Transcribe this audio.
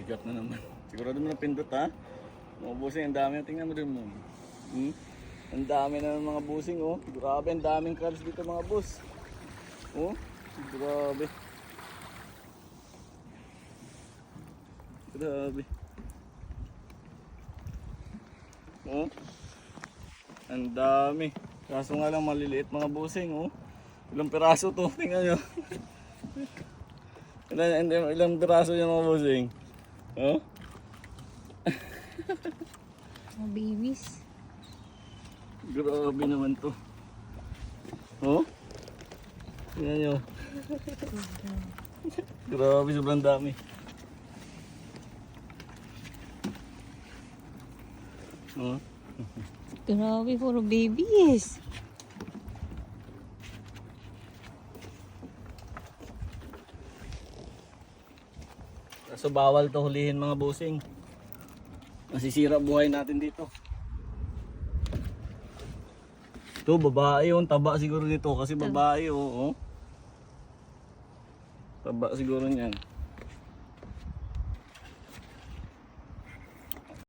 Bigat na naman. Sigurado mo na pindot ha. Mga busing, ang dami. Tingnan mo din mo. Ang dami na ng mga busing oh. Grabe, ang daming crabs dito mga boss. Oh, grabe. Grabe. Oh. Ang dami. Kaso nga lang maliliit mga busing oh. Ilang piraso to, tingnan nyo. Ilang piraso yung mga busing. Oh. Mga babies. Grabe naman to. Oh. Tingnan nyo. Grabe, sobrang dami. Oh. Grabe, puro babies. So bawal to hulihin mga busing. Masisira buhay natin dito. Ito babae yung taba siguro nito kasi babae oh. Taba siguro niyan.